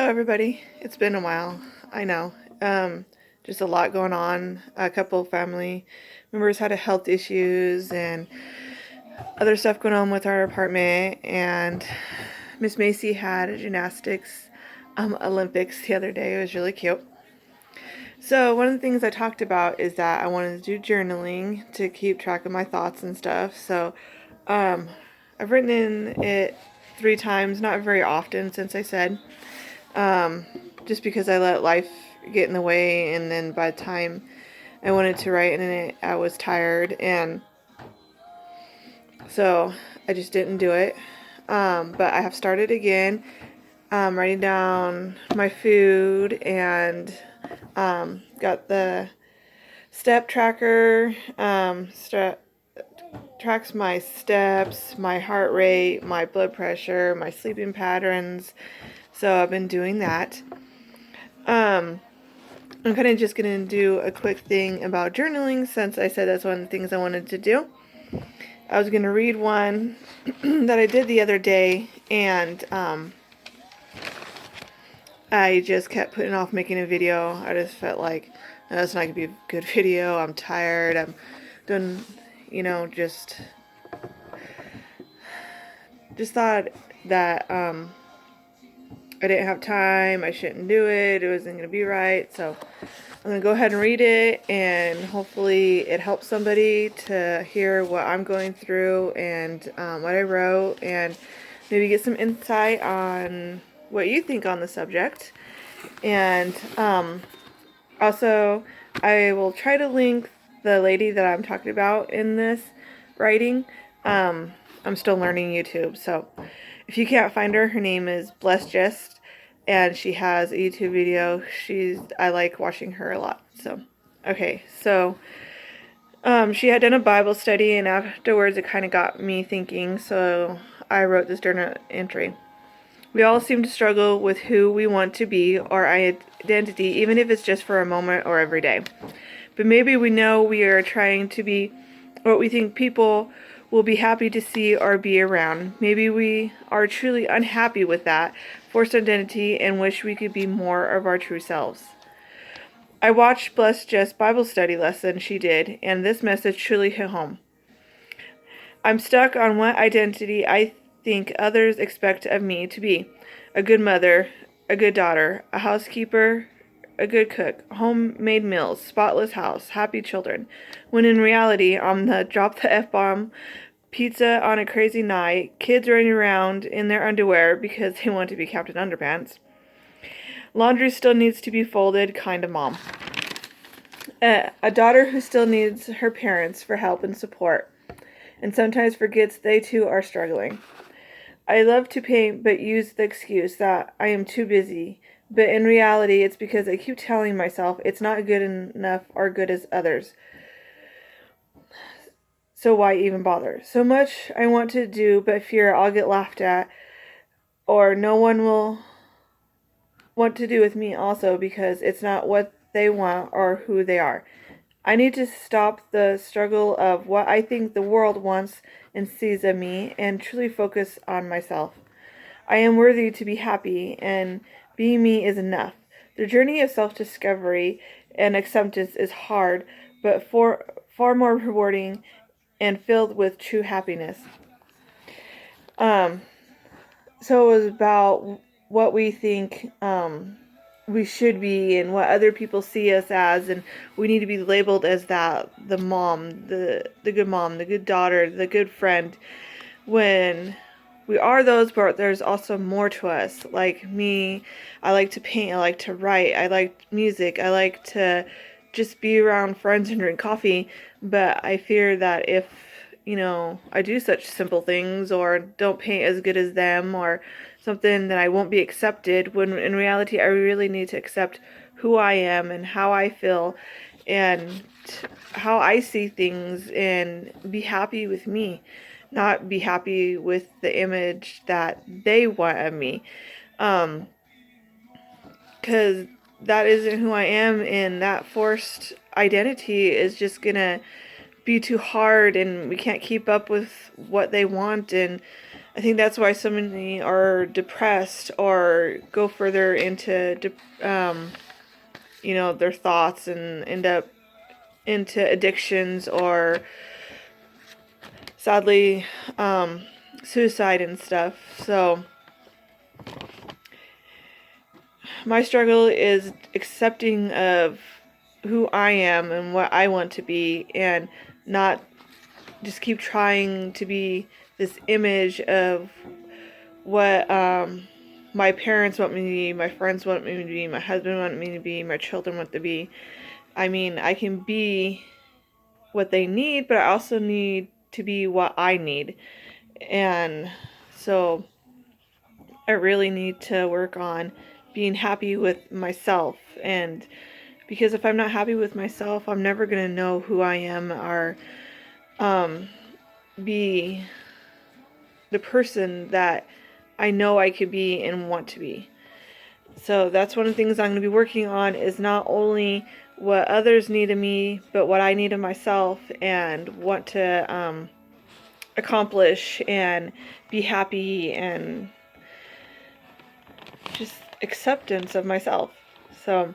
everybody. It's been a while. I know. Just a lot going on. A couple family members had a health issues and other stuff going on with our apartment. And Miss Macy had a gymnastics Olympics the other day. It was really cute. So one of the things I talked about is that I wanted to do journaling to keep track of my thoughts and stuff. So I've written in it 3 times, not very often since I said. Just because I let life get in the way, and then by the time I wanted to write in it, I was tired, and so I just didn't do it. But I have started again, writing down my food, and got the step tracker, tracks my steps, my heart rate, my blood pressure, my sleeping patterns. So I've been doing that. I'm kind of just going to do a quick thing about journaling since I said that's one of the things I wanted to do. I was going to read one that I did the other day, and I just kept putting off making a video. I just felt like, no, that's not going to be a good video. I'm tired. I'm done, just thought that I didn't have time, I shouldn't do it, it wasn't going to be right, so I'm going to go ahead and read it, and hopefully it helps somebody to hear what I'm going through and what I wrote, and maybe get some insight on what you think on the subject. And also, I will try to link the lady that I'm talking about in this writing. I'm still learning YouTube, so if you can't find her, her name is Jess, and she has a YouTube video. I like watching her a lot. So, okay, so she had done a Bible study, and afterwards it kind of got me thinking, so I wrote this journal entry. We all seem to struggle with who we want to be, our identity, even if it's just for a moment or every day. But maybe we know we are trying to be what we think people will be happy to see or be around. Maybe we are truly unhappy with that forced identity and wish we could be more of our true selves. I watched Jess' Bible study lesson she did, and this message truly hit home. I'm stuck on what identity I think others expect of me to be. A good mother, a good daughter, a housekeeper, a good cook, homemade meals, spotless house, happy children. When in reality, I'm the drop the F-bomb, pizza on a crazy night, kids running around in their underwear because they want to be Captain Underpants, laundry still needs to be folded kind of mom. A daughter who still needs her parents for help and support, and sometimes forgets they too are struggling. I love to paint but use the excuse that I am too busy. But in reality, it's because I keep telling myself it's not good enough or good as others. So why even bother? So much I want to do, but fear I'll get laughed at, or no one will want to do with me also because it's not what they want or who they are. I need to stop the struggle of what I think the world wants and sees of me and truly focus on myself. I am worthy to be happy, and being me is enough. The journey of self-discovery and acceptance is hard, but far more rewarding and filled with true happiness. So it was about what we think we should be and what other people see us as, and we need to be labeled as that, the mom, the good daughter, the good friend, when we are those, but there's also more to us. Like me, I like to paint, I like to write, I like music, I like to just be around friends and drink coffee, but I fear that if, I do such simple things or don't paint as good as them or something, that I won't be accepted, when in reality I really need to accept who I am and how I feel and how I see things and be happy with me. Not be happy with the image that they want of me. Because that isn't who I am, and that forced identity is just gonna be too hard, and we can't keep up with what they want, and I think that's why so many are depressed or go further into, their thoughts and end up into addictions or, sadly, suicide and stuff. So my struggle is accepting of who I am and what I want to be, and not just keep trying to be this image of what my parents want me to be, my friends want me to be, my husband want me to be, my children want to be. I mean, I can be what they need, but I also need to be what I need. And so I really need to work on being happy with myself. And because if I'm not happy with myself, I'm never going to know who I am or be the person that I know I could be and want to be. So that's one of the things I'm going to be working on, is not only what others need of me, but what I need of myself and want to accomplish and be happy, and just acceptance of myself. So,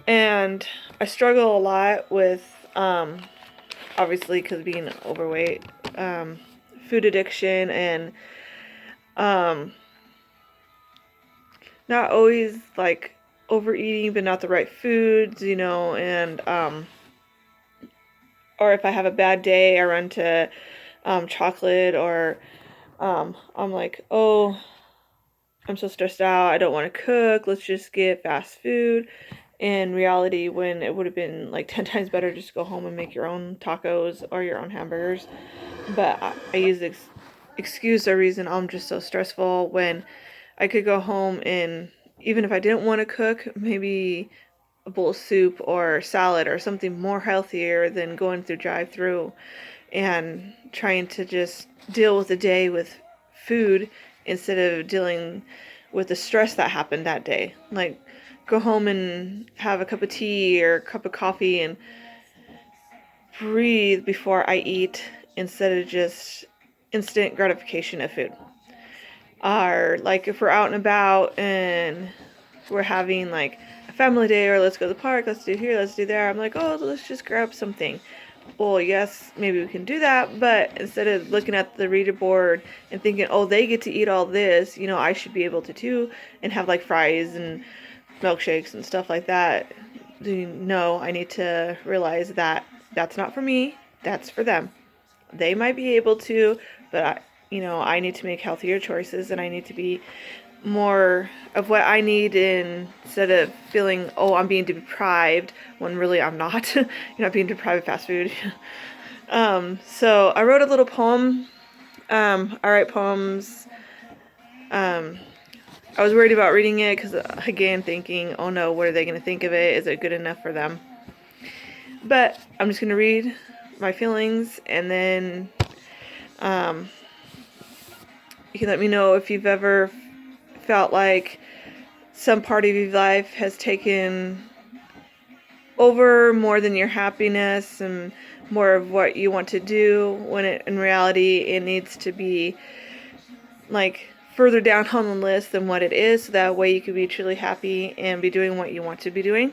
and I struggle a lot with, obviously, because being overweight, food addiction, and not always like overeating, but not the right foods, and or if I have a bad day, I run to chocolate, or I'm like, oh, I'm so stressed out, I don't want to cook, let's just get fast food. In reality, when it would have been like 10 times better just to go home and make your own tacos or your own hamburgers. But I use the excuse or reason I'm just so stressful, when I could go home and, even if I didn't want to cook, maybe a bowl of soup or salad or something more healthier than going through drive-through and trying to just deal with the day with food instead of dealing with the stress that happened that day. Like, go home and have a cup of tea or a cup of coffee and breathe before I eat, instead of just instant gratification of food. Or like if we're out and about and we're having like a family day, or let's go to the park, let's do here, let's do there, I'm like, oh, let's just grab something. Well, yes, maybe we can do that, but instead of looking at the reader board and thinking, oh, they get to eat all this, I should be able to too, and have like fries and milkshakes and stuff like that. No, I need to realize that that's not for me, that's for them. They might be able to, but I need to make healthier choices, and I need to be more of what I need, instead of feeling, oh, I'm being deprived, when really I'm not. You're not being deprived of fast food. So I wrote a little poem. I write poems. I was worried about reading it because, again, thinking, oh no, what are they going to think of it? Is it good enough for them? But I'm just going to read my feelings, and then you can let me know if you've ever felt like some part of your life has taken over more than your happiness and more of what you want to do, when in reality it needs to be like further down on the list than what it is, so that way you can be truly happy and be doing what you want to be doing.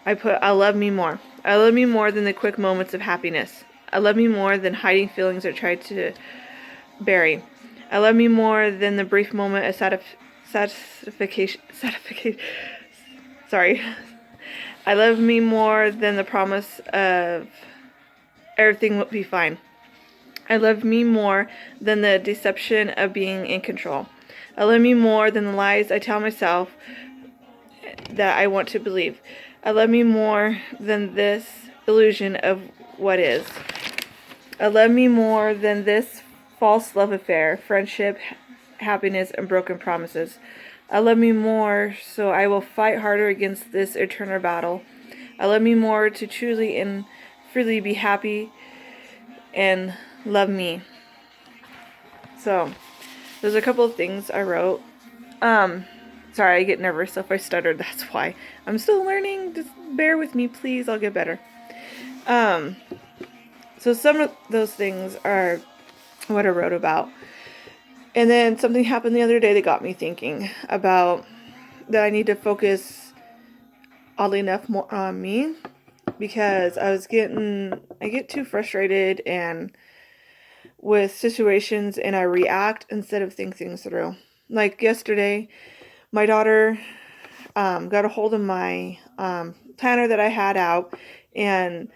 I love me more. I love me more than the quick moments of happiness. I love me more than hiding feelings I tried to bury. I love me more than the brief moment of satisfaction. Sorry. I love me more than the promise of everything will be fine. I love me more than the deception of being in control. I love me more than the lies I tell myself that I want to believe. I love me more than this illusion of what is. I love me more than this false love affair, friendship, happiness, and broken promises. I love me more, so I will fight harder against this eternal battle. I love me more to truly and freely be happy and love me. So, there's a couple of things I wrote. Sorry, I get nervous if I stuttered, that's why. I'm still learning, just bear with me, please, I'll get better. So some of those things are, what I wrote about. And then something happened the other day that got me thinking about that I need to focus, oddly enough, more on me, because I get too frustrated and with situations, and I react instead of think things through. Like yesterday, my daughter got a hold of my planner that I had out, and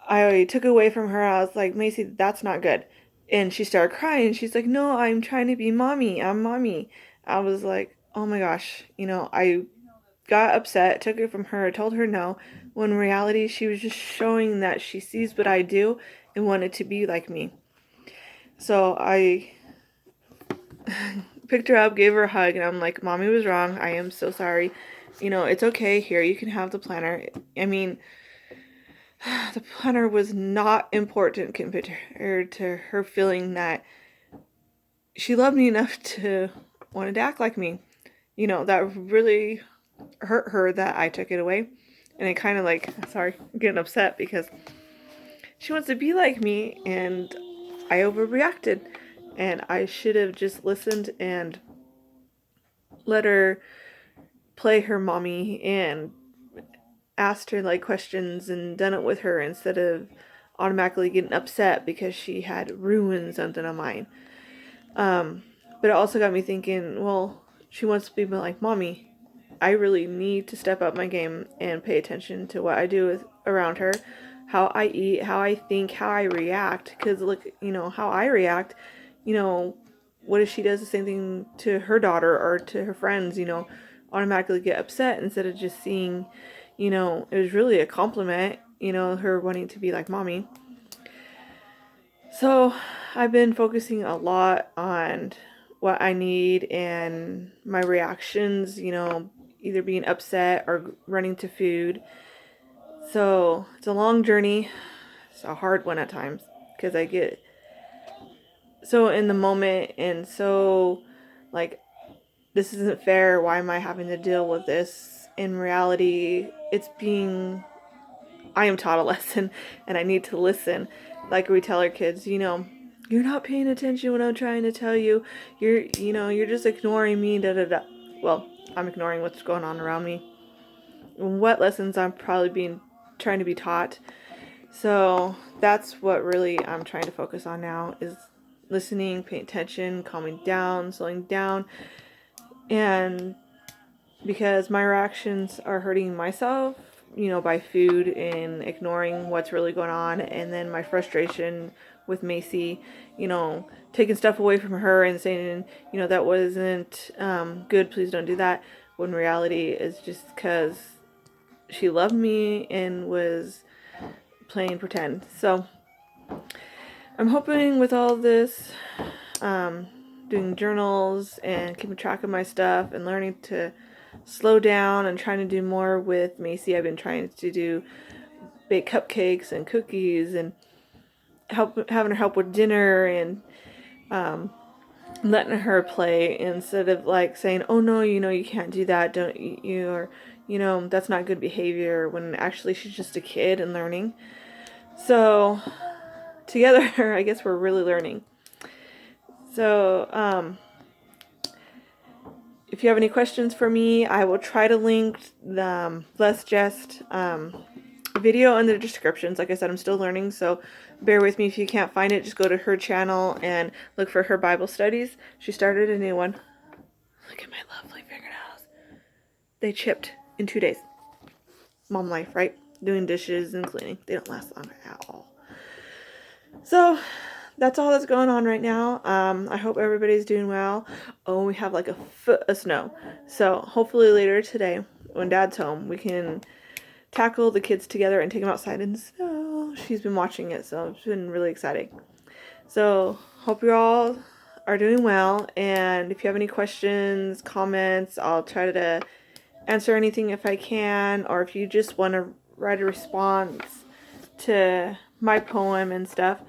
I took it away from her. I was like, Macy, that's not good. And she started crying. She's like, no, I'm trying to be mommy. I'm mommy. I was like, oh my gosh. I got upset, took it from her, told her no, when in reality she was just showing that she sees what I do and wanted to be like me. So I picked her up, gave her a hug, and I'm like, Mommy was wrong. I am so sorry. It's okay. Here, you can have the planner. I mean, the planner was not important compared to her feeling that she loved me enough to want to act like me. That really hurt her that I took it away. And it kind of sorry, I'm getting upset because she wants to be like me and I overreacted. And I should have just listened and let her play her mommy and asked her questions and done it with her instead of automatically getting upset because she had ruined something of mine. But it also got me thinking, well, she wants to be like mommy. I really need to step up my game and pay attention to what I do around her, how I eat, how I think, how I react. Because look, how I react, what if she does the same thing to her daughter or to her friends, automatically get upset instead of just seeing, it was really a compliment, her wanting to be like mommy. So I've been focusing a lot on what I need and my reactions, either being upset or running to food. So it's a long journey. It's a hard one at times because I get so in the moment and so this isn't fair. Why am I having to deal with this? In reality, I am taught a lesson and I need to listen. Like we tell our kids, you're not paying attention when I'm trying to tell you. You're just ignoring me, da da da. Well, I'm ignoring what's going on around me. What lessons I'm probably trying to be taught. So that's what really I'm trying to focus on now is listening, paying attention, calming down, slowing down. And because my reactions are hurting myself, by food and ignoring what's really going on. And then my frustration with Macy, taking stuff away from her and saying, that wasn't good, please don't do that. When reality is just because she loved me and was playing pretend. So I'm hoping with all this, doing journals and keeping track of my stuff and learning to slow down and trying to do more with Macy. I've been trying to bake cupcakes and cookies and having her help with dinner and letting her play instead of saying, oh no, you can't do that, don't you, or that's not good behavior, when actually she's just a kid and learning. So together I guess we're really learning. So if you have any questions for me, I will try to link the Bless Jest video in the descriptions. Like I said, I'm still learning, so bear with me if you can't find it. Just go to her channel and look for her Bible studies. She started a new one. Look at my lovely fingernails. They chipped in 2 days. Mom life, right? Doing dishes and cleaning. They don't last long at all. So that's all that's going on right now. I hope everybody's doing well. Oh, we have a foot of snow. So hopefully later today, when Dad's home, we can tackle the kids together and take them outside in the snow. She's been watching it, so it's been really exciting. So hope you all are doing well. And if you have any questions, comments, I'll try to answer anything if I can. Or if you just want to write a response to my poem and stuff,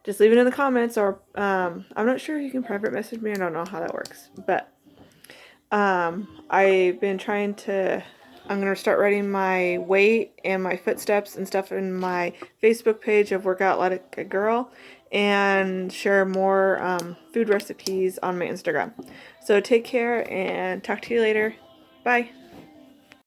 just leave it in the comments, or I'm not sure if you can private message me. I don't know how that works, but I've been trying to, I'm going to start writing my weight and my footsteps and stuff in my Facebook page of Workout Like a Girl, and share more food recipes on my Instagram. So take care and talk to you later. Bye.